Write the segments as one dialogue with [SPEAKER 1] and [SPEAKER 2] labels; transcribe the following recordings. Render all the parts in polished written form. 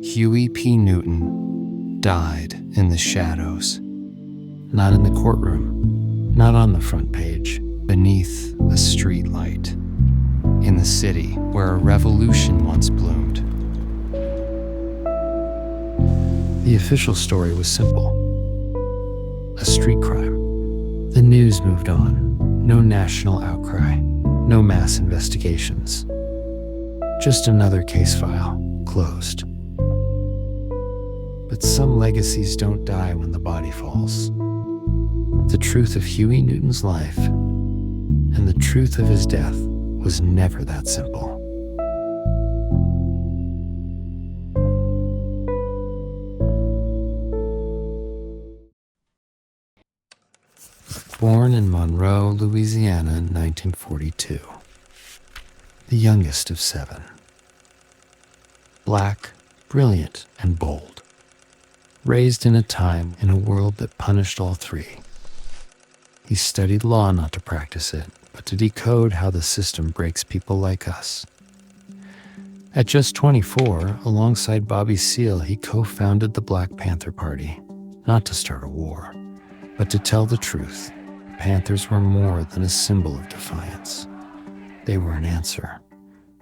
[SPEAKER 1] Huey P. Newton died in the shadows. Not in the courtroom, not on the front page, beneath a street light. In the city where a revolution once bloomed. The official story was simple. A street crime. The news moved on. No national outcry. No mass investigations. Just another case file, closed. But some legacies don't die when the body falls. The truth of Huey Newton's life and the truth of his death was never that simple. Born in Monroe, Louisiana in 1942. The youngest of 7. Black, brilliant, and bold. Raised in a time in a world that punished all three. He studied law not to practice it, but to decode how the system breaks people like us. At just 24, alongside Bobby Seale, he co-founded the Black Panther Party, not to start a war, but to tell the truth. Panthers were more than a symbol of defiance. They were an answer.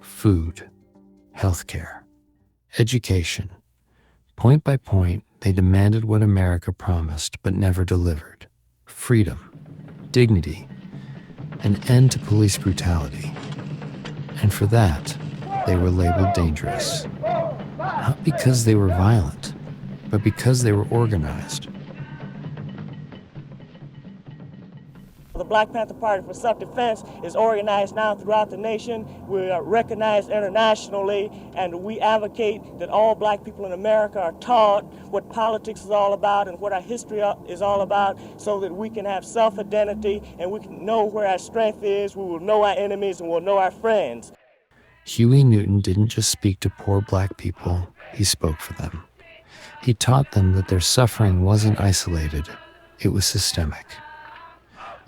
[SPEAKER 1] Food, healthcare, education. Point by point, they demanded what America promised but never delivered. Freedom, dignity, an end to police brutality. And for that, they were labeled dangerous. Not because they were violent, but because they were organized.
[SPEAKER 2] The Black Panther Party for Self-Defense is organized now throughout the nation. We are recognized internationally, and we advocate that all black people in America are taught what politics is all about and what our history is all about, so that we can have self-identity and we can know where our strength is. We will know our enemies and we'll know our friends.
[SPEAKER 1] Huey Newton didn't just speak to poor black people, he spoke for them. He taught them that their suffering wasn't isolated, it was systemic.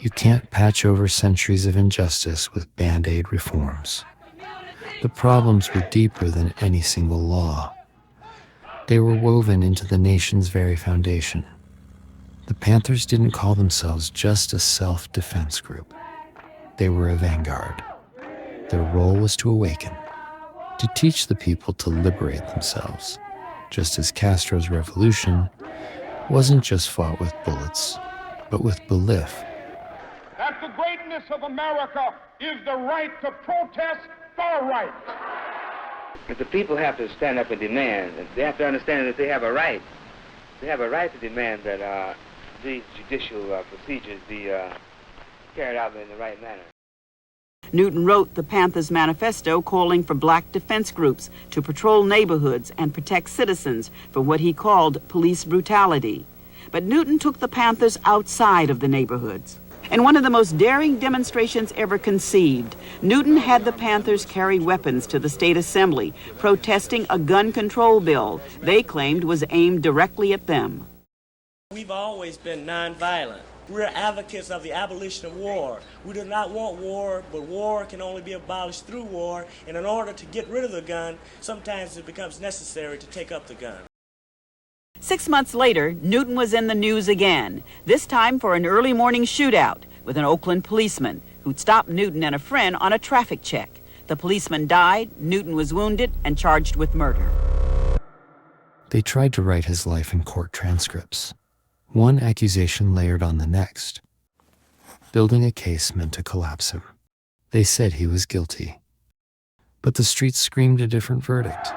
[SPEAKER 1] You can't patch over centuries of injustice with Band-Aid reforms. The problems were deeper than any single law. They were woven into the nation's very foundation. The Panthers didn't call themselves just a self-defense group. They were a vanguard. Their role was to awaken, to teach the people to liberate themselves, just as Castro's revolution wasn't just fought with bullets, but with belief.
[SPEAKER 3] That the greatness of America is the right to protest for right.
[SPEAKER 4] But the people have to stand up and demand. They have to understand that they have a right. They have a right to demand that these judicial procedures be carried out in the right manner.
[SPEAKER 5] Newton wrote the Panthers Manifesto calling for black defense groups to patrol neighborhoods and protect citizens from what he called police brutality. But Newton took the Panthers outside of the neighborhoods. In one of the most daring demonstrations ever conceived, Newton had the Panthers carry weapons to the state assembly, protesting a gun control bill they claimed was aimed directly at them.
[SPEAKER 2] We've always been nonviolent. We're advocates of the abolition of war. We do not want war, but war can only be abolished through war, and in order to get rid of the gun, sometimes it becomes necessary to take up the gun.
[SPEAKER 5] 6 months later, Newton was in the news again, this time for an early morning shootout with an Oakland policeman who'd stopped Newton and a friend on a traffic check. The policeman died, Newton was wounded and charged with murder.
[SPEAKER 1] They tried to write his life in court transcripts, one accusation layered on the next, building a case meant to collapse him. They said he was guilty, but the streets screamed a different verdict.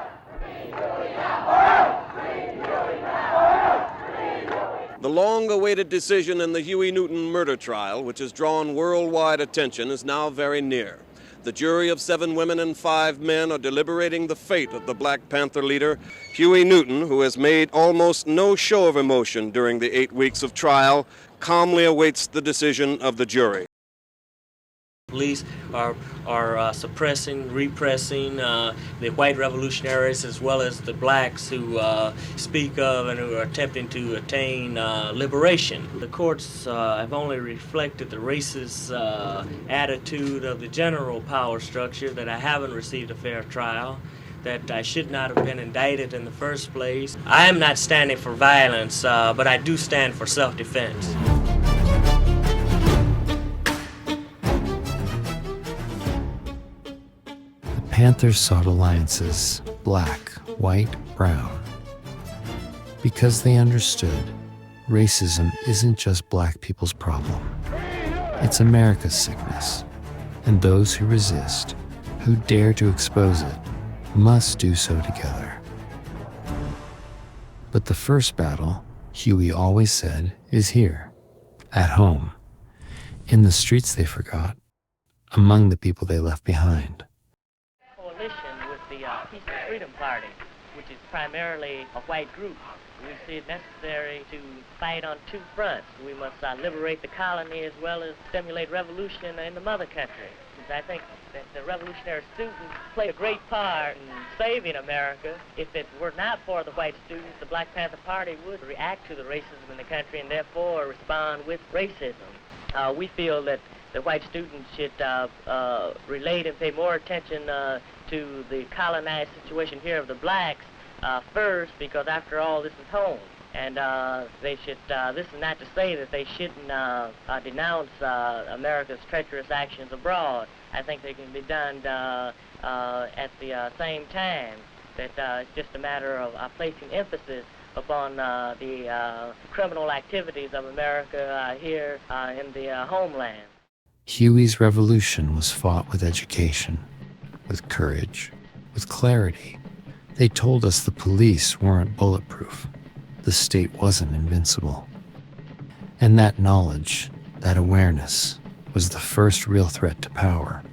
[SPEAKER 6] The long-awaited decision in the Huey Newton murder trial, which has drawn worldwide attention, is now very near. The jury of 7 women and 5 men are deliberating the fate of the Black Panther leader, Huey Newton, who has made almost no show of emotion during the 8 weeks of trial, calmly awaits the decision of the jury.
[SPEAKER 2] Police are suppressing, repressing the white revolutionaries as well as the blacks who speak of and who are attempting to attain liberation. The courts have only reflected the racist attitude of the general power structure, that I haven't received a fair trial, that I should not have been indicted in the first place. I am not standing for violence, but I do stand for self-defense.
[SPEAKER 1] The Panthers sought alliances, black, white, brown, because they understood racism isn't just black people's problem. It's America's sickness, and those who resist, who dare to expose it, must do so together. But the first battle, Huey always said, is here, at home, in the streets they forgot, among the people they left behind.
[SPEAKER 7] Coalition with the Peace and Freedom Party, which is primarily a white group. We see it necessary to fight on two fronts. We must liberate the colony as well as stimulate revolution in the mother country. I think that the revolutionary students play a great part in saving America. If it were not for the white students, the Black Panther Party would react to the racism in the country and therefore respond with racism. We feel that the white students should relate and pay more attention to the colonized situation here of the blacks first, because after all, this is home. And they should, this is not to say that they shouldn't denounce America's treacherous actions abroad. I think they can be done at the same time. That it's just a matter of placing emphasis upon the criminal activities of America here in the homeland.
[SPEAKER 1] Huey's revolution was fought with education, with courage, with clarity. They told us the police weren't bulletproof. The state wasn't invincible. And that knowledge, that awareness, was the first real threat to power.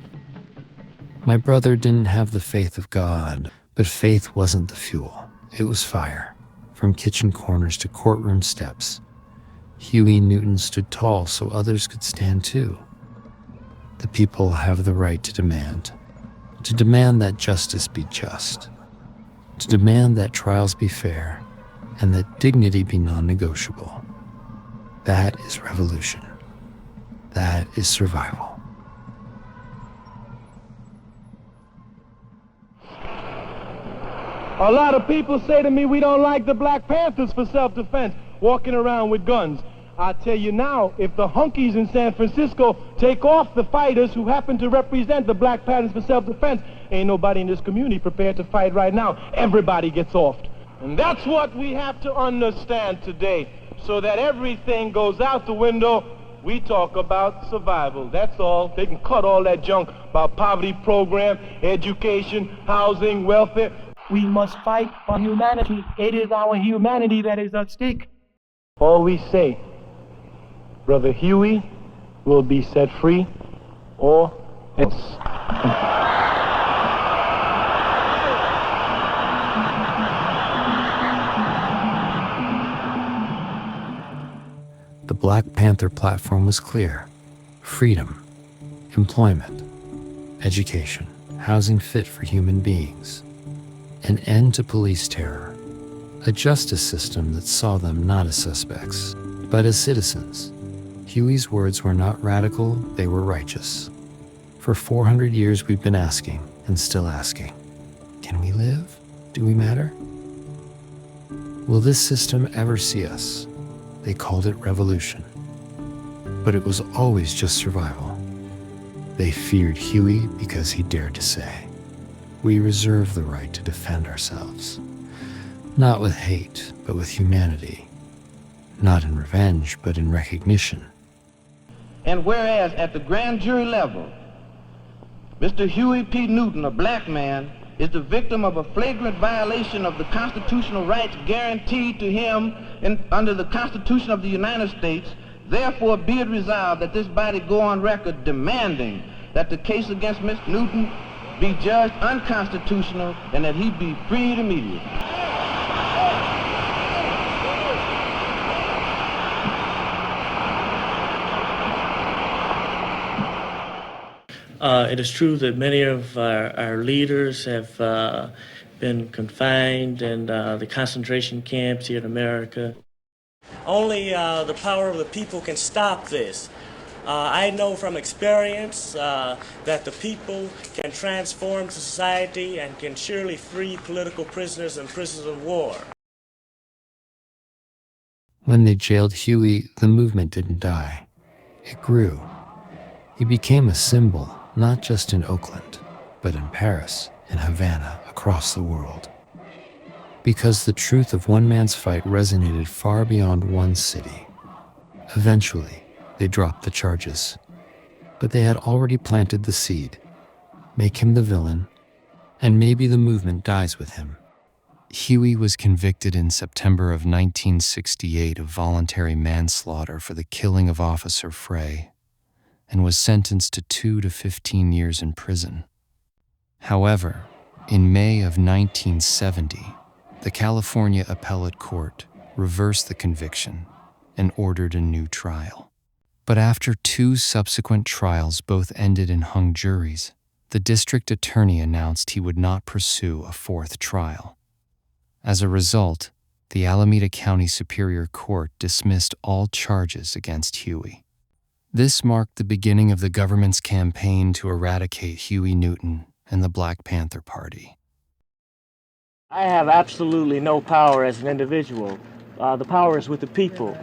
[SPEAKER 1] My brother didn't have the faith of God, but faith wasn't the fuel. It was fire. From kitchen corners to courtroom steps, Huey Newton stood tall so others could stand too. The people have the right to demand that justice be just, to demand that trials be fair, and that dignity be non-negotiable. That is revolution. That is survival.
[SPEAKER 8] A lot of people say to me, we don't like the Black Panthers for self-defense, walking around with guns. I tell you now, if the hunkies in San Francisco take off the fighters who happen to represent the Black Panthers for self-defense, ain't nobody in this community prepared to fight right now. Everybody gets offed. And that's what we have to understand today, so that everything goes out the window. We talk about survival. That's all. They can cut all that junk about poverty program, education, housing, welfare. We must fight for humanity. It is our humanity that is at stake. All we say, Brother Huey will be set free, or else.
[SPEAKER 1] The Black Panther platform was clear: freedom, employment, education, housing fit for human beings, an end to police terror, a justice system that saw them not as suspects, but as citizens. Huey's words were not radical, they were righteous. For 400 years we've been asking, and still asking, can we live? Do we matter? Will this system ever see us? They called it revolution. But it was always just survival. They feared Huey because he dared to say, we reserve the right to defend ourselves. Not with hate, but with humanity. Not in revenge, but in recognition.
[SPEAKER 9] And whereas at the grand jury level, Mr. Huey P. Newton, a black man, is the victim of a flagrant violation of the constitutional rights guaranteed to him under the Constitution of the United States, therefore be it resolved that this body go on record demanding that the case against Mr. Newton be judged unconstitutional and that he be freed immediately.
[SPEAKER 2] It is true that many of our leaders have been confined in the concentration camps here in America. Only the power of the people can stop this. I know from experience that the people can transform society and can surely free political prisoners and prisoners of war.
[SPEAKER 1] When they jailed Huey, the movement didn't die. It grew. He became a symbol, not just in Oakland, but in Paris, in Havana, across the world. Because the truth of one man's fight resonated far beyond one city. Eventually, they dropped the charges. But they had already planted the seed. Make him the villain, and maybe the movement dies with him. Huey was convicted in September of 1968 of voluntary manslaughter for the killing of Officer Frey, and was sentenced to 2 to 15 years in prison. However, in May of 1970, the California Appellate Court reversed the conviction and ordered a new trial. But after 2 subsequent trials both ended in hung juries, the district attorney announced he would not pursue a 4th trial. As a result, the Alameda County Superior Court dismissed all charges against Huey. This marked the beginning of the government's campaign to eradicate Huey Newton and the Black Panther Party.
[SPEAKER 2] I have absolutely no power as an individual. The power is with the people.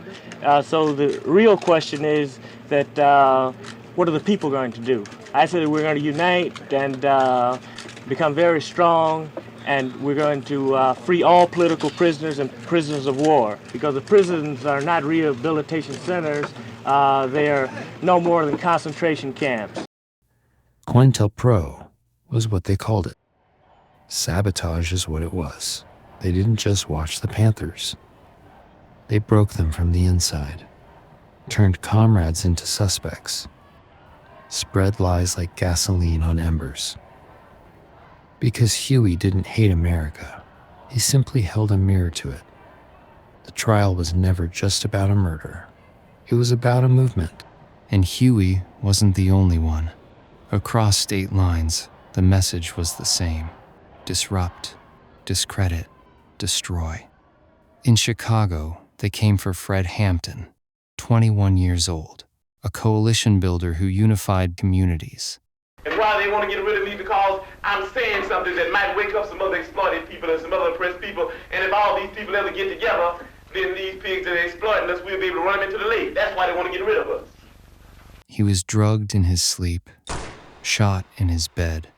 [SPEAKER 2] So the real question is that what are the people going to do? I said that we're going to unite and become very strong, and we're going to free all political prisoners and prisoners of war, because the prisons are not rehabilitation centers. They are no more than concentration camps.
[SPEAKER 1] COINTELPRO was what they called it. Sabotage is what it was. They didn't just watch the Panthers. They broke them from the inside, turned comrades into suspects, spread lies like gasoline on embers. Because Huey didn't hate America, he simply held a mirror to it. The trial was never just about a murder. It was about a movement. And Huey wasn't the only one. Across state lines, the message was the same. Disrupt, discredit, destroy. In Chicago, they came for Fred Hampton, 21 years old, a coalition builder who unified communities.
[SPEAKER 10] And why they want to get rid of me? Because I'm saying something that might wake up some other exploited people and some other oppressed people. And if all these people ever get together, then these pigs that are exploiting us, we'll be able to run them into the lake. That's why they want to get rid of us.
[SPEAKER 1] He was drugged in his sleep, shot in his bed.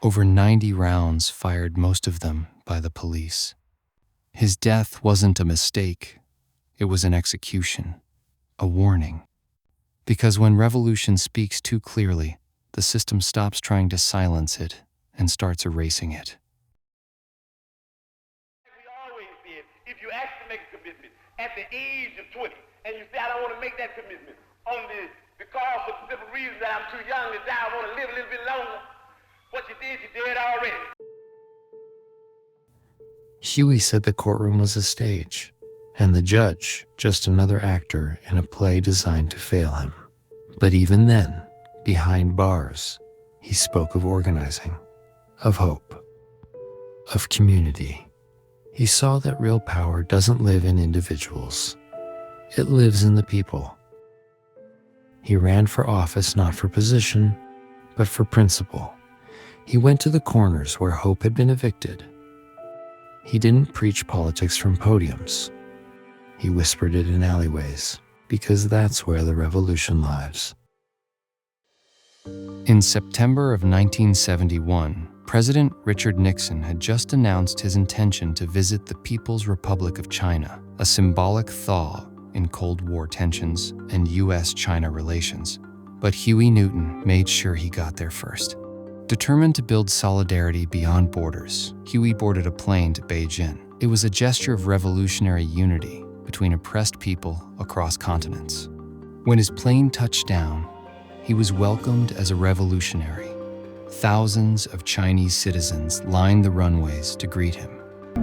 [SPEAKER 1] Over 90 rounds fired, most of them by the police. His death wasn't a mistake. It was an execution, a warning. Because when revolution speaks too clearly, the system stops trying to silence it and starts erasing it.
[SPEAKER 10] We always did, if you actually make a commitment at the age of 20, and you say, I don't want to make that commitment, only because of the simple reason that I'm too young to die, I want to live a little bit longer, what you did already.
[SPEAKER 1] Huey said the courtroom was a stage, and the judge just another actor in a play designed to fail him. But even then, behind bars, he spoke of organizing, of hope, of community. He saw that real power doesn't live in individuals. It lives in the people. He ran for office not for position, but for principle. He went to the corners where hope had been evicted. He didn't preach politics from podiums. He whispered it in alleyways, because that's where the revolution lives. In September of 1971, President Richard Nixon had just announced his intention to visit the People's Republic of China, a symbolic thaw in Cold War tensions and U.S.-China relations. But Huey Newton made sure he got there first. Determined to build solidarity beyond borders, Huey boarded a plane to Beijing. It was a gesture of revolutionary unity between oppressed people across continents. When his plane touched down, he was welcomed as a revolutionary. Thousands of Chinese citizens lined the runways to greet him.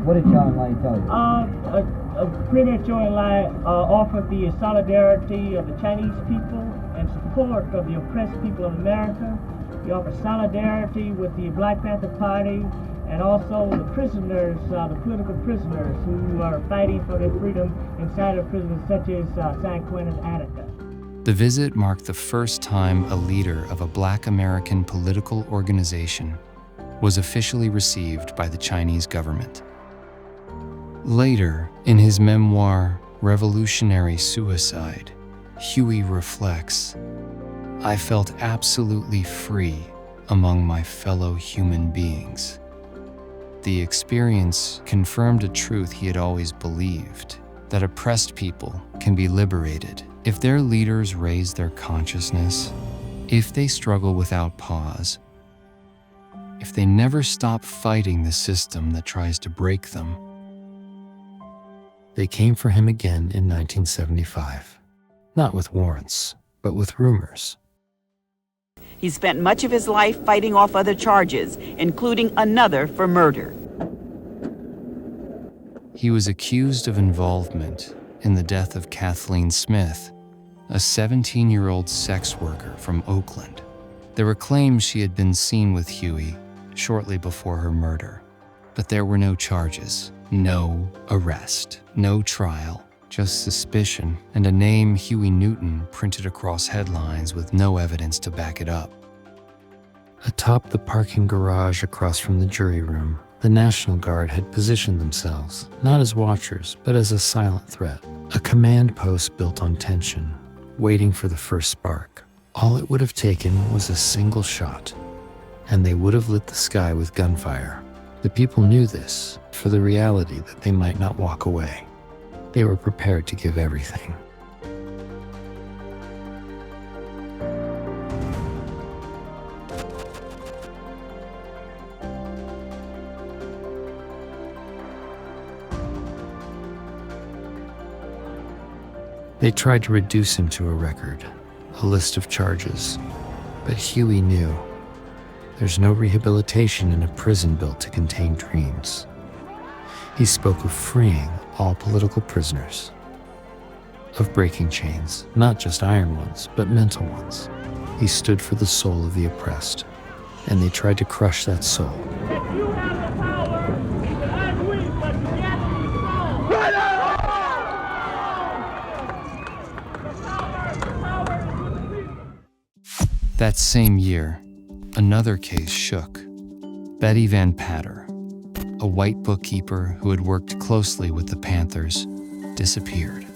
[SPEAKER 11] What did Zhou Enlai tell you?
[SPEAKER 2] Premier Zhou Enlai offered the solidarity of the Chinese people and support of the oppressed people of America. He offered solidarity with the Black Panther Party and also the prisoners, the political prisoners who are fighting for their freedom inside of prisons such as San Quentin and Attica.
[SPEAKER 1] The visit marked the first time a leader of a Black American political organization was officially received by the Chinese government. Later, in his memoir, Revolutionary Suicide, Huey reflects, "I felt absolutely free among my fellow human beings." The experience confirmed a truth he had always believed, that oppressed people can be liberated if their leaders raise their consciousness, if they struggle without pause, if they never stop fighting the system that tries to break them. They came for him again in 1975, not with warrants, but with rumors.
[SPEAKER 5] He spent much of his life fighting off other charges, including another for murder.
[SPEAKER 1] He was accused of involvement in the death of Kathleen Smith, a 17-year-old sex worker from Oakland. There were claims she had been seen with Huey shortly before her murder, but there were no charges, no arrest, no trial, just suspicion and a name, Huey Newton, printed across headlines with no evidence to back it up. Atop the parking garage across from the jury room, the National Guard had positioned themselves, not as watchers, but as a silent threat, a command post built on tension, waiting for the first spark. All it would have taken was a single shot, and they would have lit the sky with gunfire. The people knew this for the reality that they might not walk away. They were prepared to give everything. They tried to reduce him to a record, a list of charges, but Huey knew there's no rehabilitation in a prison built to contain dreams. He spoke of freeing all political prisoners, of breaking chains, not just iron ones, but mental ones. He stood for the soul of the oppressed, and they tried to crush that soul.
[SPEAKER 2] You have the power, I'm weak, but yet strong.
[SPEAKER 1] That same year, another case shook. Betty Van Patter, a white bookkeeper who had worked closely with the Panthers, disappeared.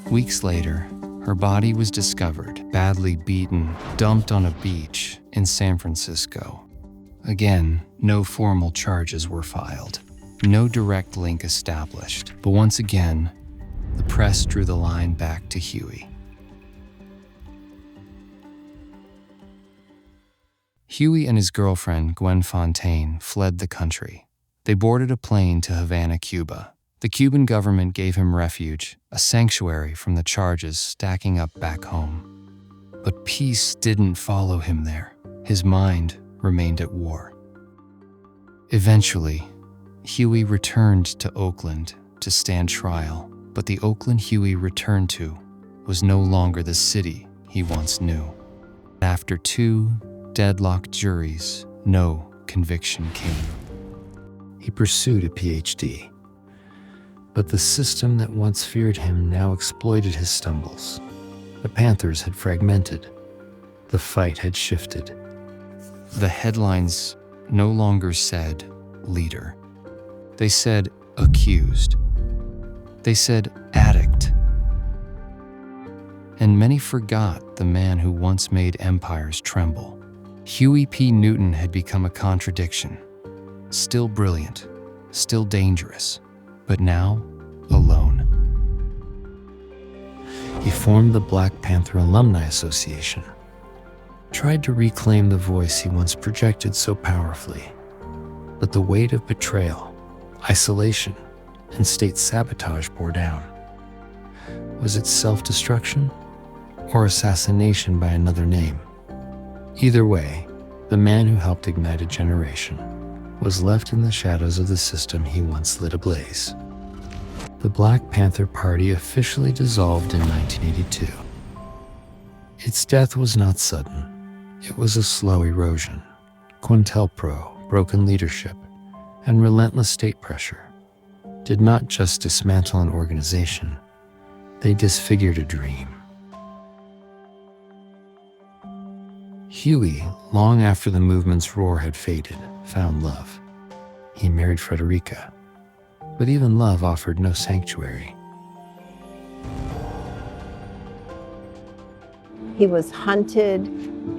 [SPEAKER 1] Weeks later, her body was discovered, badly beaten, dumped on a beach in San Francisco. Again, no formal charges were filed, no direct link established, but once again, the press drew the line back to Huey. Huey and his girlfriend, Gwen Fontaine, fled the country. They boarded a plane to Havana, Cuba. The Cuban government gave him refuge, a sanctuary from the charges stacking up back home. But peace didn't follow him there. His mind remained at war. Eventually, Huey returned to Oakland to stand trial, but the Oakland Huey returned to was no longer the city he once knew. After 2 deadlocked juries, no conviction came. He pursued a PhD, but the system that once feared him now exploited his stumbles. The Panthers had fragmented. The fight had shifted. The headlines no longer said leader. They said accused. They said addict. And many forgot the man who once made empires tremble. Huey P. Newton had become a contradiction. Still brilliant, still dangerous, but now alone. He formed the Black Panther Alumni Association, tried to reclaim the voice he once projected so powerfully. But the weight of betrayal, isolation, and state sabotage bore down. Was it self-destruction or assassination by another name? Either way, the man who helped ignite a generation was left in the shadows of the system he once lit ablaze. The Black Panther Party officially dissolved in 1982. Its death was not sudden. It was a slow erosion. COINTELPRO, broken leadership, and relentless state pressure did not just dismantle an organization, they disfigured a dream. Huey, long after the movement's roar had faded, found love. He married Frederica, but even love offered no sanctuary.
[SPEAKER 12] He was hunted,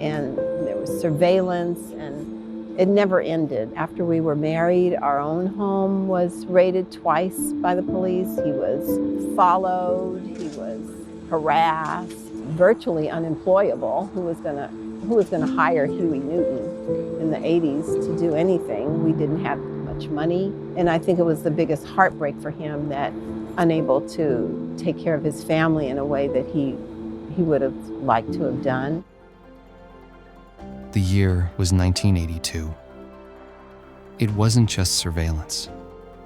[SPEAKER 12] and there was surveillance, and it never ended. After we were married, our own home was raided twice by the police. He was followed, he was harassed, virtually unemployable. Who was gonna hire Huey Newton in the 80s to do anything? We didn't have much money, and I think it was the biggest heartbreak for him, that unable to take care of his family in a way that he would have liked to have done.
[SPEAKER 1] The year was 1982. It wasn't just surveillance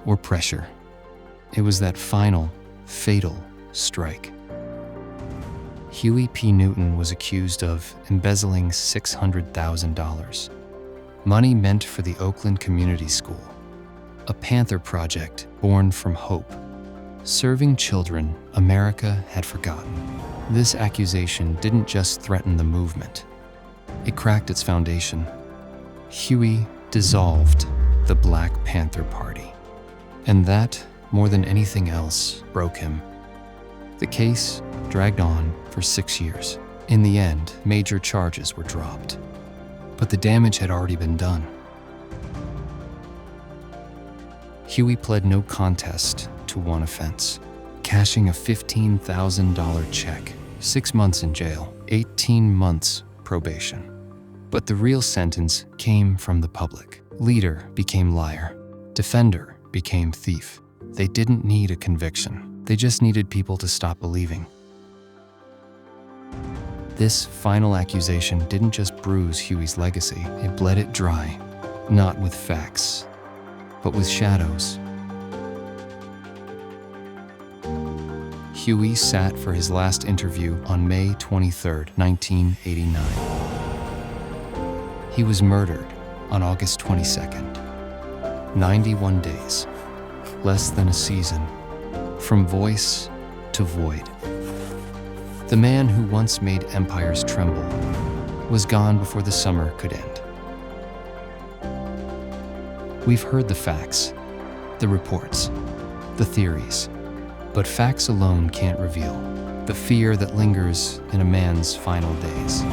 [SPEAKER 1] or pressure. It was that final, fatal strike. Huey P. Newton was accused of embezzling $600,000, money meant for the Oakland Community School, a Panther project born from hope, serving children America had forgotten. This accusation didn't just threaten the movement. It cracked its foundation. Huey dissolved the Black Panther Party. And that, more than anything else, broke him. The case dragged on for 6 years. In the end, major charges were dropped. But the damage had already been done. Huey pled no contest to one offense, cashing a $15,000 check, 6 months in jail, 18 months probation. But the real sentence came from the public. Leader became liar. Defender became thief. They didn't need a conviction. They just needed people to stop believing. This final accusation didn't just bruise Huey's legacy, it bled it dry, not with facts, but with shadows. Huey sat for his last interview on May 23, 1989. He was murdered on August 22nd. 91 days, less than a season, from voice to void. The man who once made empires tremble was gone before the summer could end. We've heard the facts, the reports, the theories, but facts alone can't reveal the fear that lingers in a man's final days,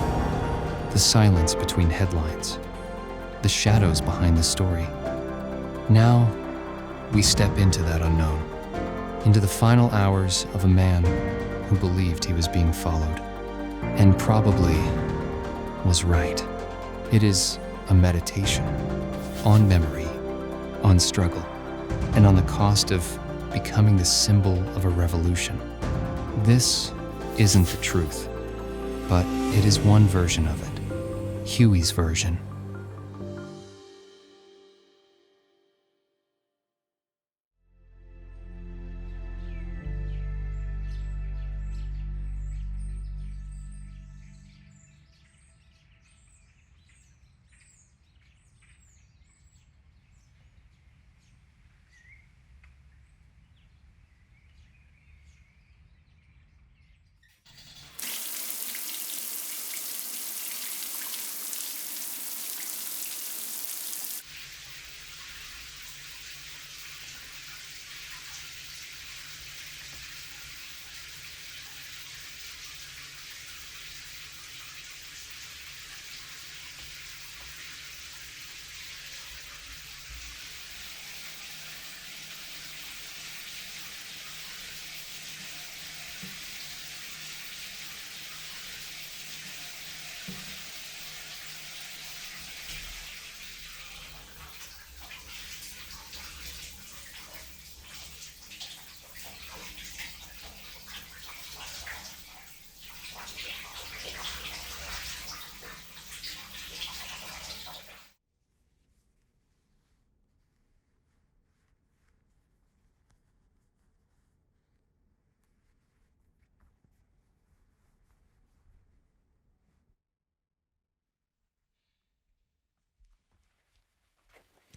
[SPEAKER 1] the silence between headlines, the shadows behind the story. Now, we step into that unknown, into the final hours of a man who believed he was being followed, and probably was right. It is a meditation on memory, on struggle, and on the cost of becoming the symbol of a revolution. This isn't the truth, but it is one version of it, Huey's version.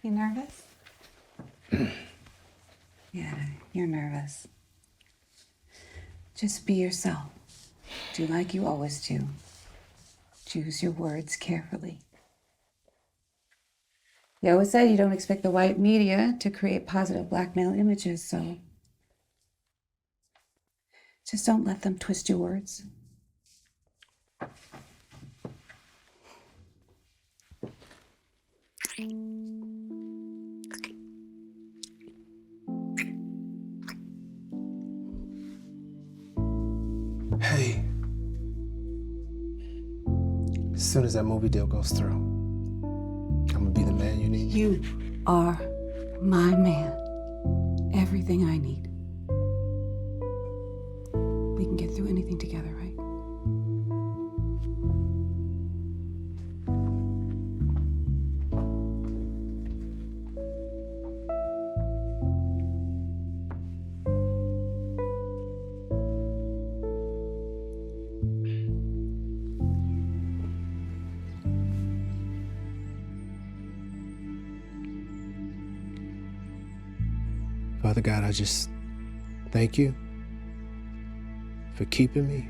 [SPEAKER 13] You nervous? Yeah, you're nervous. Just be yourself. Do like you always do. Choose your words carefully. You always said you don't expect the white media to create positive black male images, so just don't let them twist your words.
[SPEAKER 14] Hey, as soon as that movie deal goes through, I'm gonna be the man you need.
[SPEAKER 13] You are my man. Everything I need. We can get through anything together, right?
[SPEAKER 14] Father God, I just thank you for keeping me.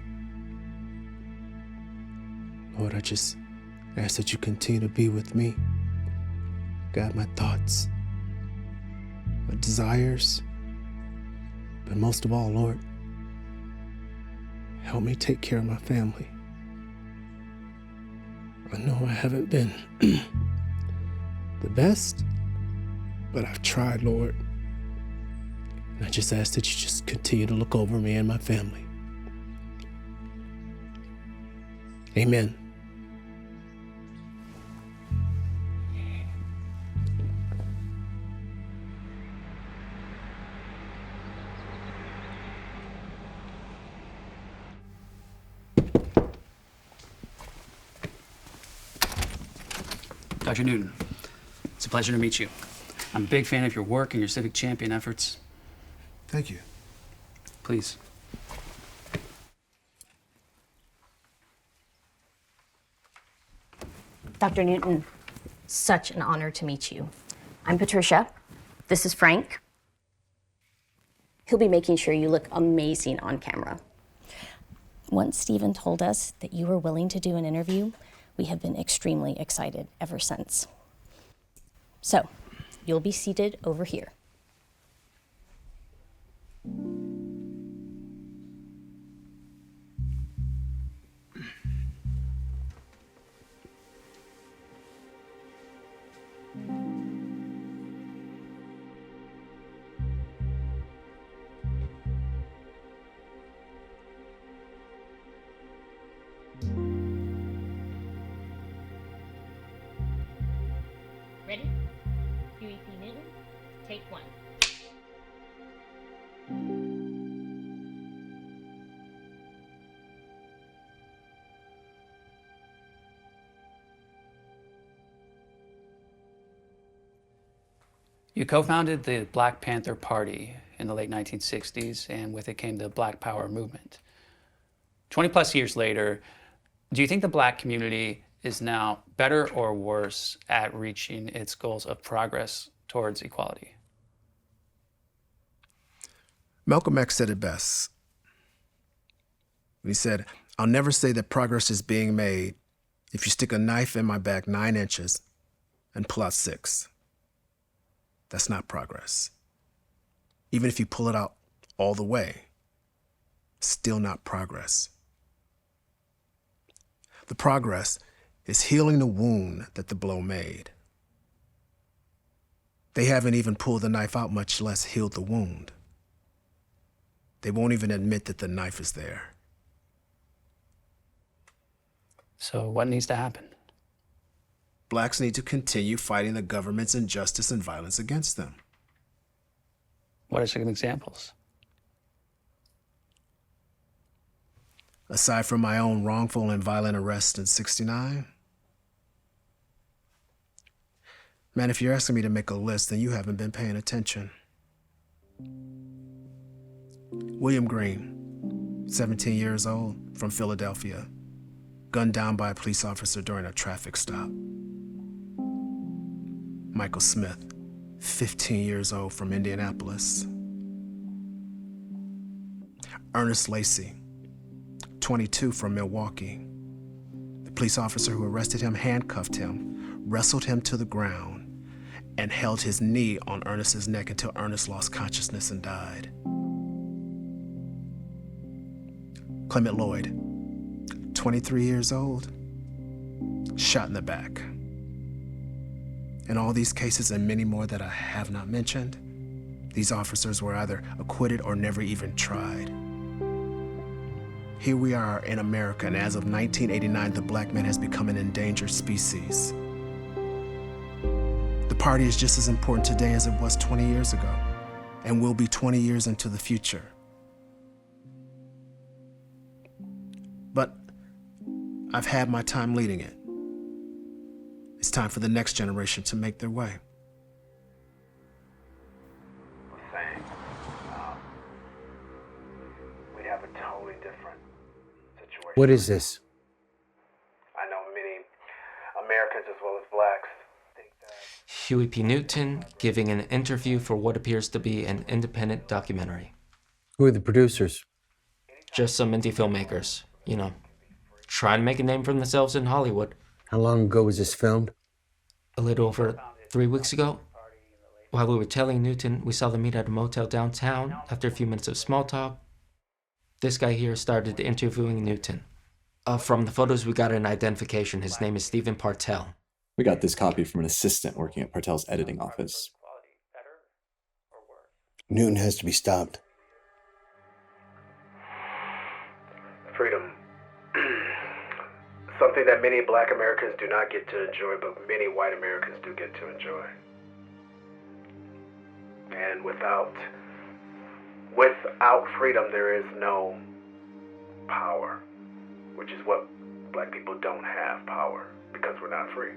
[SPEAKER 14] Lord, I just ask that you continue to be with me. Guide my thoughts, my desires, but most of all, Lord, help me take care of my family. I know I haven't been the best, but I've tried, Lord. And I just ask that you just continue to look over me and my family. Amen.
[SPEAKER 15] Dr. Newton, it's a pleasure to meet you. I'm a big fan of your work and your civic champion efforts.
[SPEAKER 14] Thank you.
[SPEAKER 15] Please.
[SPEAKER 16] Dr. Newton, such an honor to meet you. I'm Patricia. This is Frank. He'll be making sure you look amazing on camera. Once Stephen told us that you were willing to do an interview, we have been extremely excited ever since. So, you'll be seated over here. Ready? Huey P. Newton, take one.
[SPEAKER 15] You co-founded the Black Panther Party in the late 1960s, and with it came the Black Power movement. 20 plus years later, do you think the Black community is now better or worse at reaching its goals of progress towards equality?
[SPEAKER 14] Malcolm X said it best. He said, "I'll never say that progress is being made if you stick a knife in my back 9 inches and pull out 6. That's not progress. Even if you pull it out all the way, still not progress. The progress is healing the wound that the blow made. They haven't even pulled the knife out, much less healed the wound. They won't even admit that the knife is there."
[SPEAKER 15] So what needs to happen?
[SPEAKER 14] Blacks need to continue fighting the government's injustice and violence against them.
[SPEAKER 15] What are some examples?
[SPEAKER 14] Aside from my own wrongful and violent arrest in '69, man, if you're asking me to make a list, then you haven't been paying attention. William Green, 17 years old, from Philadelphia, gunned down by a police officer during a traffic stop. Michael Smith, 15 years old, from Indianapolis. Ernest Lacey, 22, from Milwaukee. The police officer who arrested him handcuffed him, wrestled him to the ground, and held his knee on Ernest's neck until Ernest lost consciousness and died. Clement Lloyd, 23 years old, shot in the back. In all these cases and many more that I have not mentioned, these officers were either acquitted or never even tried. Here we are in America, and as of 1989, the black man has become an endangered species. The party is just as important today as it was 20 years ago, and will be 20 years into the future. But I've had my time leading it. It's time for the next generation to make their way.
[SPEAKER 10] We have a totally different situation.
[SPEAKER 1] What is this?
[SPEAKER 10] I know many Americans as well as blacks think that
[SPEAKER 17] Huey P. Newton giving an interview for what appears to be an independent documentary.
[SPEAKER 1] Who are the producers?
[SPEAKER 17] Just some indie filmmakers, trying to make a name for themselves in Hollywood.
[SPEAKER 1] How long ago was this filmed?
[SPEAKER 17] A little over 3 weeks ago. While we were telling Newton we saw them meet at a motel downtown, after a few minutes of small talk, this guy here started interviewing Newton. From the photos, we got an identification. His name is Stephen Partel.
[SPEAKER 18] We got this copy from an assistant working at Partel's editing office.
[SPEAKER 19] Newton has to be stopped.
[SPEAKER 14] Freedom. Something that many black Americans do not get to enjoy, but many white Americans do get to enjoy. And without freedom, there is no power, which is what black people don't have, power, because we're not free.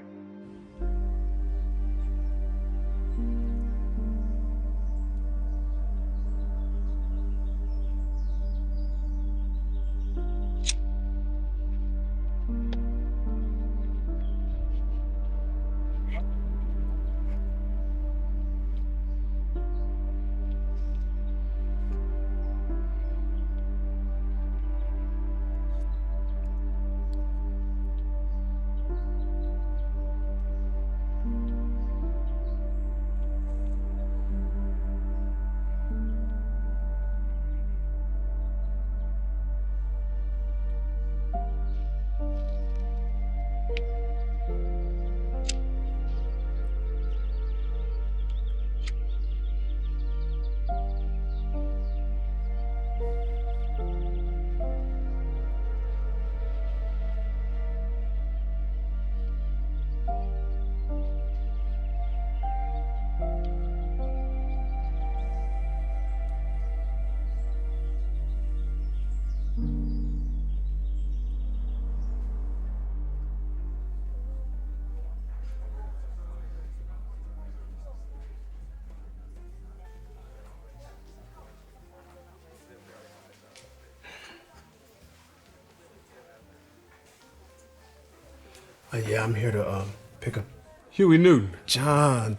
[SPEAKER 14] Yeah, I'm here to pick up
[SPEAKER 20] Huey Newton.
[SPEAKER 14] John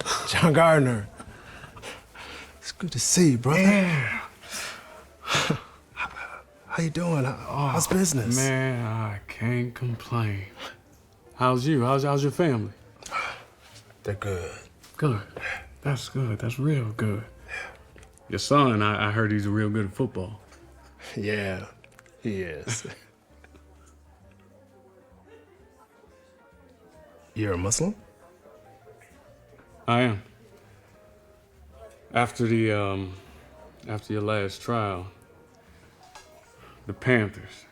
[SPEAKER 14] Gardner. It's good to see you, brother.
[SPEAKER 20] Yeah.
[SPEAKER 14] How you doing? How's business?
[SPEAKER 20] Man, I can't complain. How's you? How's your family?
[SPEAKER 14] They're good.
[SPEAKER 20] Good. That's good. That's real good. Your son, I heard he's real good at football.
[SPEAKER 14] Yeah, he is. You're a Muslim?
[SPEAKER 20] I am. After your last trial, the Panthers.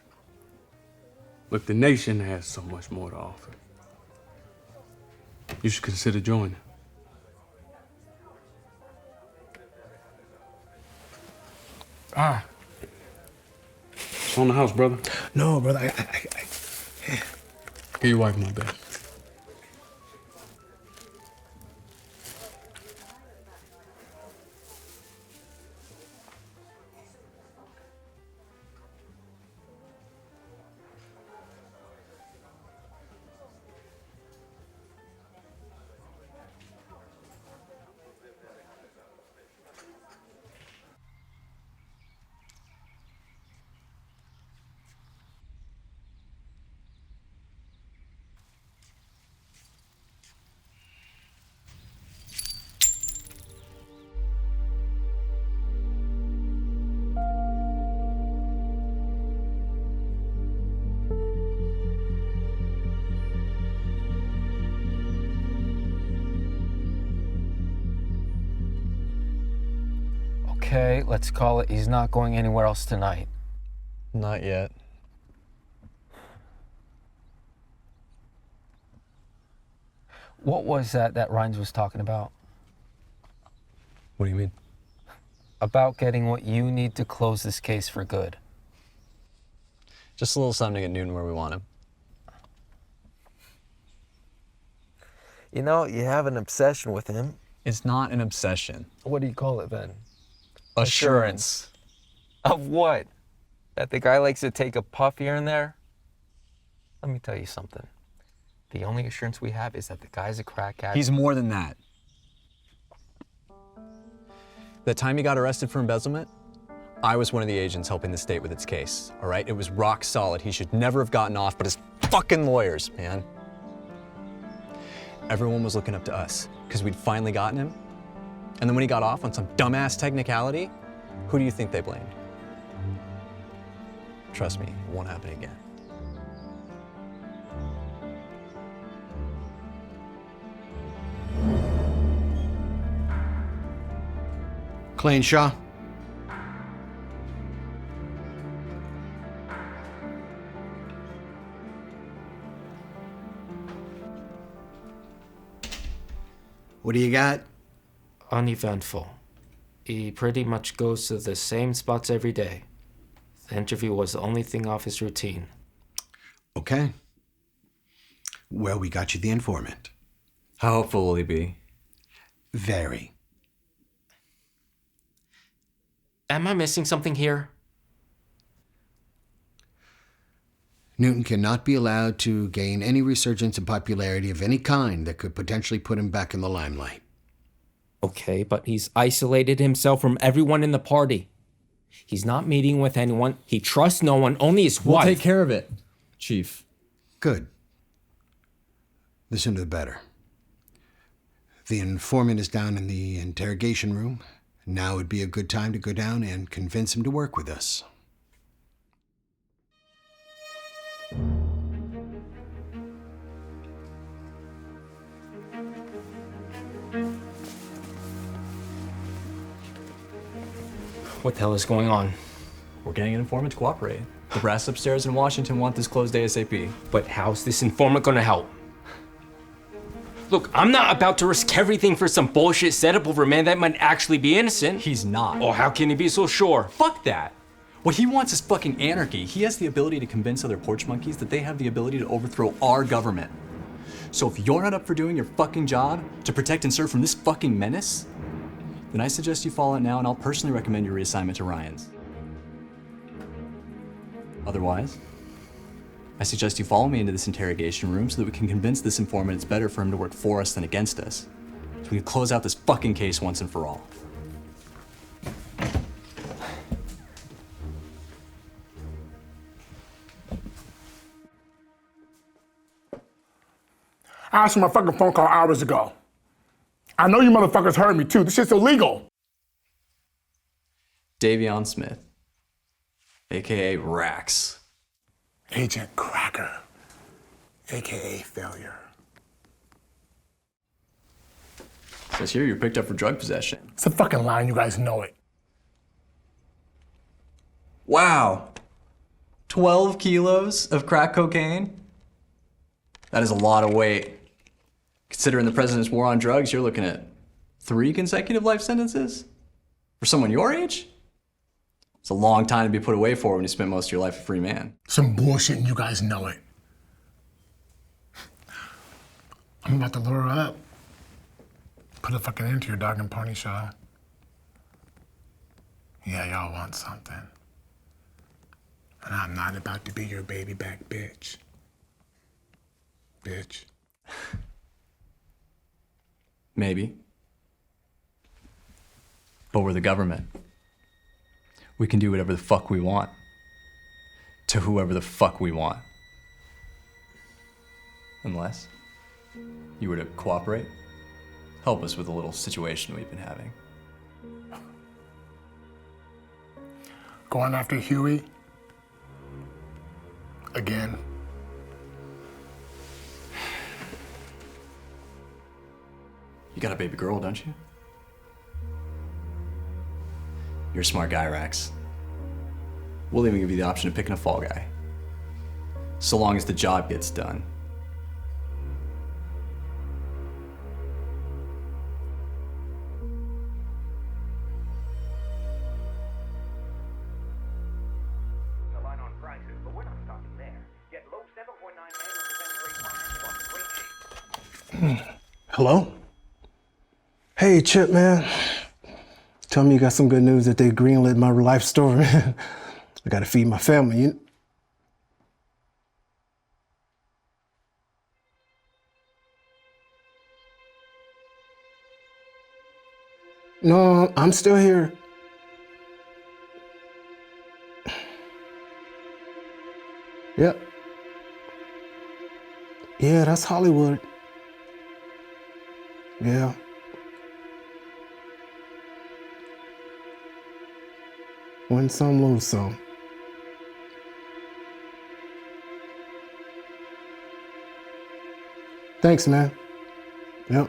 [SPEAKER 20] Look, the nation has so much more to offer. You should consider joining. Ah. It's on the house, brother.
[SPEAKER 14] No, brother.
[SPEAKER 20] Give your wife my best.
[SPEAKER 1] Okay, let's call it he's not going anywhere else tonight.
[SPEAKER 21] Not yet.
[SPEAKER 1] What was that Rhines was talking about?
[SPEAKER 21] What do you mean?
[SPEAKER 1] About getting what you need to close this case for good.
[SPEAKER 21] Just a little something to get Newton where we want him.
[SPEAKER 1] You know, you have an obsession with him.
[SPEAKER 21] It's not an obsession.
[SPEAKER 1] What do you call it then?
[SPEAKER 21] Assurance.
[SPEAKER 1] Of what? That the guy likes to take a puff here and there? Let me tell you something. The only assurance we have is that the guy's a crack addict.
[SPEAKER 21] He's more than that. The time he got arrested for embezzlement, I was one of the agents helping the state with its case, all right? It was rock solid. He should never have gotten off, but his fucking lawyers, man. Everyone was looking up to us because we'd finally gotten him. And then when he got off on some dumbass technicality, who do you think they blamed? Trust me, it won't happen again.
[SPEAKER 22] Clayton Shaw. What do you got?
[SPEAKER 17] Uneventful. He pretty much goes to the same spots every day. The interview was the only thing off his routine.
[SPEAKER 22] Okay. Well, we got you the informant.
[SPEAKER 21] How hopeful will he be?
[SPEAKER 22] Very.
[SPEAKER 17] Am I missing something here?
[SPEAKER 22] Newton cannot be allowed to gain any resurgence in popularity of any kind that could potentially put him back in the limelight.
[SPEAKER 17] Okay, but he's isolated himself from everyone in the party. He's not meeting with anyone. He trusts no one, only his wife.
[SPEAKER 21] We'll take care of it, Chief.
[SPEAKER 22] Good. The sooner the better. The informant is down in the interrogation room. Now would be a good time to go down and convince him to work with us.
[SPEAKER 17] What the hell is going on?
[SPEAKER 21] We're getting an informant to cooperate. The brass upstairs in Washington want this closed ASAP.
[SPEAKER 17] But how's this informant gonna help? Look, I'm not about to risk everything for some bullshit setup over a man that might actually be innocent.
[SPEAKER 21] He's not.
[SPEAKER 17] Oh, how can he be so sure?
[SPEAKER 21] Fuck that. What he wants is fucking anarchy. He has the ability to convince other porch monkeys that they have the ability to overthrow our government. So if you're not up for doing your fucking job to protect and serve from this fucking menace, then I suggest you fall out now and I'll personally recommend your reassignment to Ryan's. Otherwise, I suggest you follow me into this interrogation room so that we can convince this informant it's better for him to work for us than against us. So we can close out this fucking case once and for all.
[SPEAKER 23] I asked for my fucking phone call hours ago. I know you motherfuckers heard me too. This shit's illegal.
[SPEAKER 21] Davion Smith, AKA Rax.
[SPEAKER 23] Agent Cracker, AKA Failure.
[SPEAKER 21] Says here you're picked up for drug possession.
[SPEAKER 23] It's a fucking lie, and you guys know it.
[SPEAKER 21] Wow. 12 kilos of crack cocaine? That is a lot of weight. Considering the president's war on drugs, you're looking at 3 consecutive life sentences? For someone your age? It's a long time to be put away for when you spent most of your life a free man.
[SPEAKER 23] Some bullshit, and you guys know it. I'm about to lure her up. Put a fucking end to your dog and pony show. Yeah, y'all want something. And I'm not about to be your baby back bitch. Bitch.
[SPEAKER 21] Maybe. But we're the government. We can do whatever the fuck we want. To whoever the fuck we want. Unless you were to cooperate, help us with a little situation we've been having.
[SPEAKER 23] Going after Huey? Again?
[SPEAKER 21] You got a baby girl, don't you? You're a smart guy, Rex. We'll even give you the option of picking a fall guy. So long as the job gets done.
[SPEAKER 22] Hello? Hey, Chip, man. Tell me you got some good news that they greenlit my life story, man. I gotta feed my family. No, I'm still here. Yep. Yeah, that's Hollywood. Yeah. Win some, lose some. Thanks, man. Yep.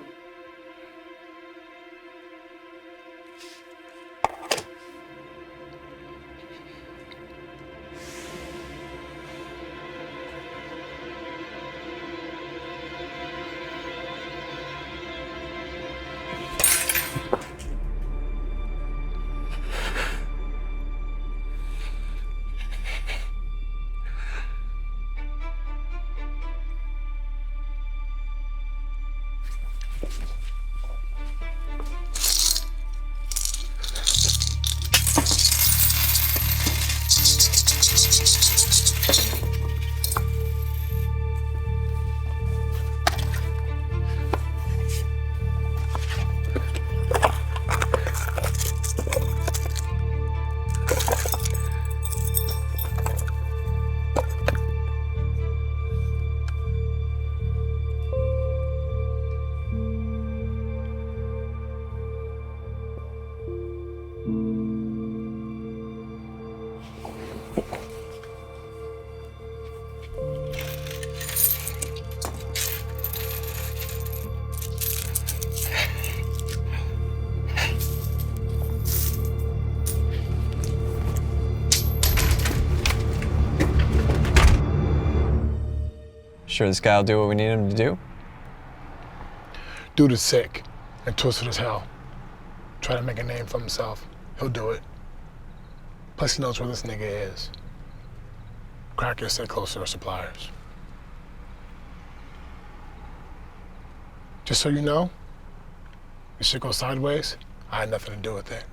[SPEAKER 21] Sure this guy will do what we need him to do?
[SPEAKER 23] Dude is sick and twisted as hell. Try to make a name for himself. He'll do it. Plus he knows where this nigga is. Crackers stay close to our suppliers. Just so you know, if shit goes sideways, I had nothing to do with it.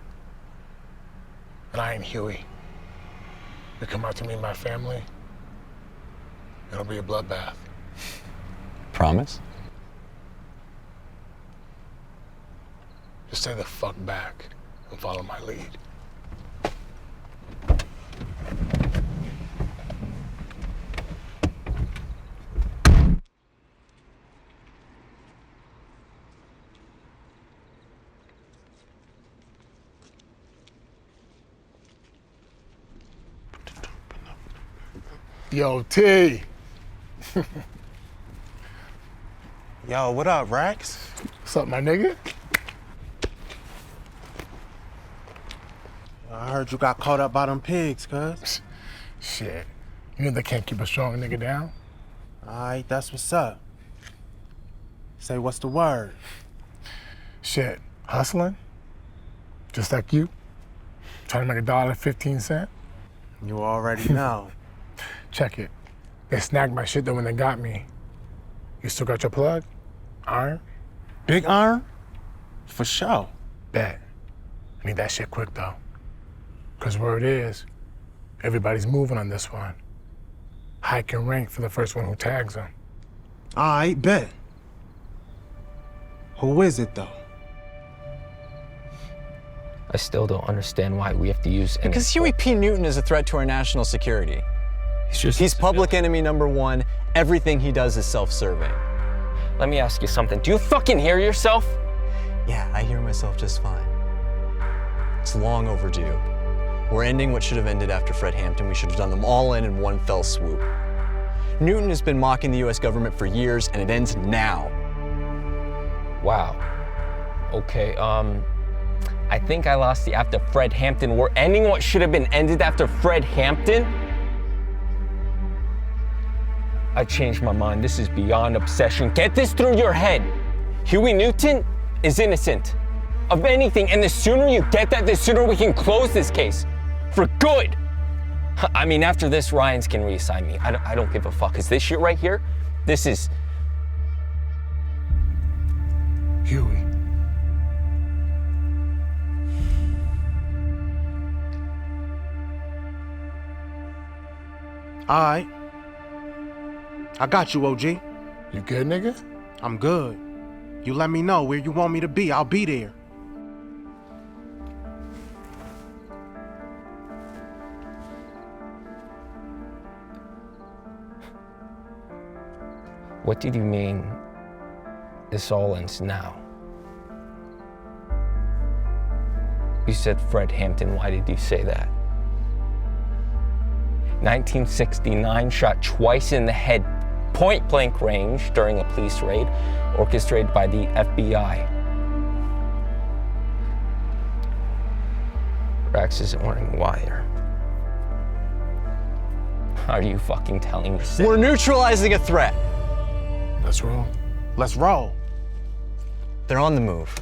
[SPEAKER 23] And I ain't Huey. You come out to me and my family, it'll be a bloodbath.
[SPEAKER 21] Promise?
[SPEAKER 23] Just stay the fuck back and follow my lead. Yo, T.
[SPEAKER 3] Yo, what up, Rex?
[SPEAKER 23] What's up, my nigga?
[SPEAKER 3] I heard you got caught up by them pigs, cuz.
[SPEAKER 23] Shit. You know they can't keep a strong nigga down?
[SPEAKER 3] Alright, that's what's up. Say, what's the word?
[SPEAKER 23] Shit. Hustling? Just like you? Trying to make $1.15?
[SPEAKER 3] You already know.
[SPEAKER 23] Check it. They snagged my shit though when they got me. You still got your plug? Iron?
[SPEAKER 3] Big iron? For sure.
[SPEAKER 23] Bet. I need that shit quick though. Cause word is, everybody's moving on this one. Hike and rank for the first one who tags them.
[SPEAKER 3] Alright, bet. Who is it though?
[SPEAKER 4] I still don't understand why we have to use any...
[SPEAKER 21] Because Huey P. Newton is a threat to our national security. He's public enemy #1. Everything he does is self-serving.
[SPEAKER 4] Let me ask you something. Do you fucking hear yourself?
[SPEAKER 21] Yeah, I hear myself just fine. It's long overdue. We're ending what should have ended after Fred Hampton. We should have done them all in one fell swoop. Newton has been mocking the US government for years, and it ends now.
[SPEAKER 4] Wow. Okay, I think I lost you after Fred Hampton. We're ending what should have been ended after Fred Hampton? I changed my mind. This is beyond obsession. Get this through your head. Huey Newton is innocent of anything, and the sooner you get that, the sooner we can close this case. For good. I mean, after this, Ryans can reassign me. I don't give a fuck. Is this shit right here? This is...
[SPEAKER 23] Huey.
[SPEAKER 3] All right. I got you, OG.
[SPEAKER 23] You good, nigga?
[SPEAKER 3] I'm good. You let me know where you want me to be. I'll be there.
[SPEAKER 4] What did you mean this all ends now? You said Fred Hampton. Why did you say that? 1969, shot twice in the head, point-blank range during a police raid orchestrated by the FBI. Rax isn't wearing a wire. Are you fucking telling me?
[SPEAKER 21] We're neutralizing a threat.
[SPEAKER 23] Let's roll.
[SPEAKER 3] Let's roll.
[SPEAKER 21] They're on the move.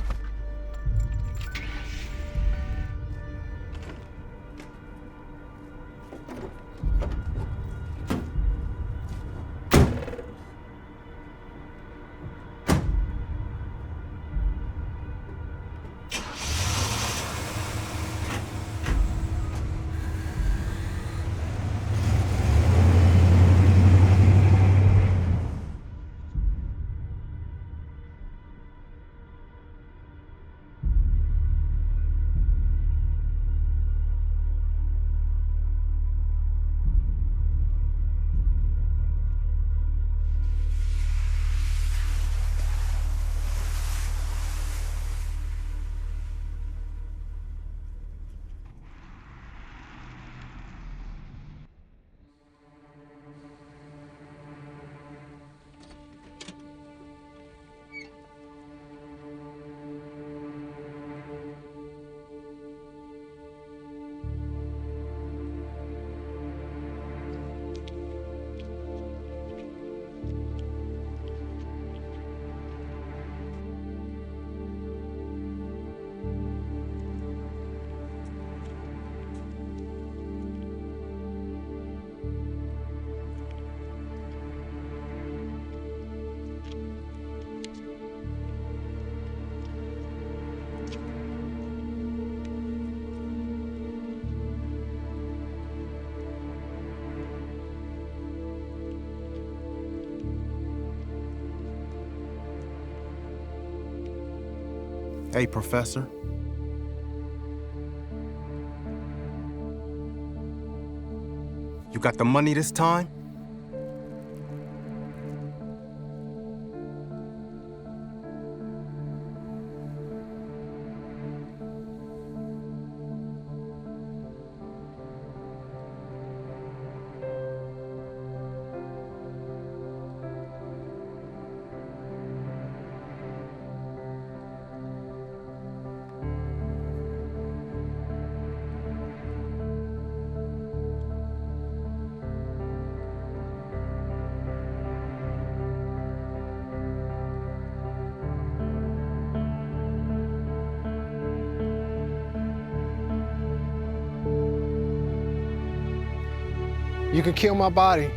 [SPEAKER 3] Hey, Professor. You got the money this time?
[SPEAKER 23] You can kill my body,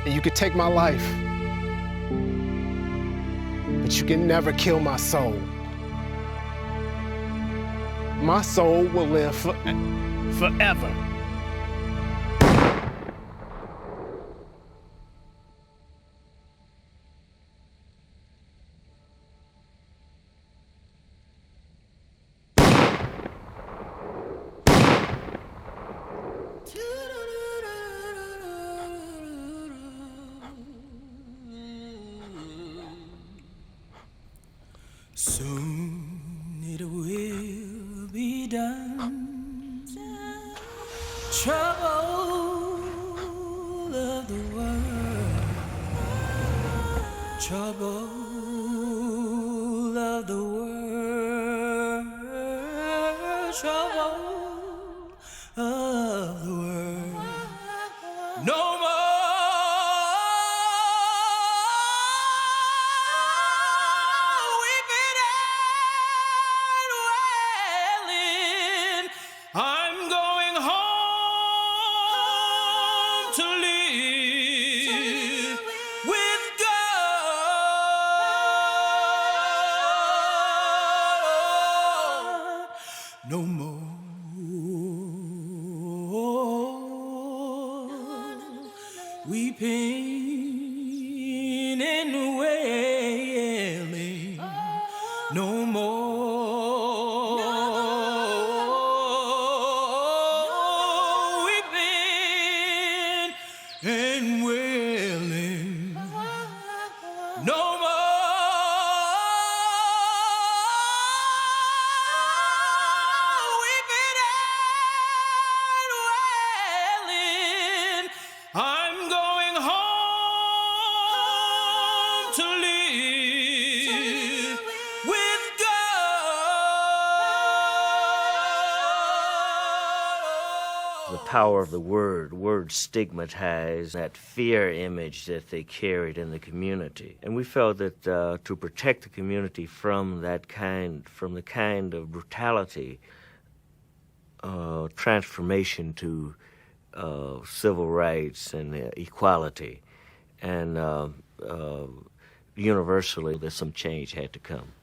[SPEAKER 23] and you can take my life, but you can never kill my soul. My soul will live forever.
[SPEAKER 6] Soon it will be done. Trouble of the world. Trouble of the world. trouble of the world. No more weeping and wailing. I'm going home to live with God. No more weeping and wailing. No more weeping and wailing. No more weeping and wailing. I'm going home to live with God.
[SPEAKER 7] The power of the word stigmatized that fear image that they carried in the community. And we felt that to protect the community from the kind of brutality, transformation to civil rights and equality, and universally that some change had to come.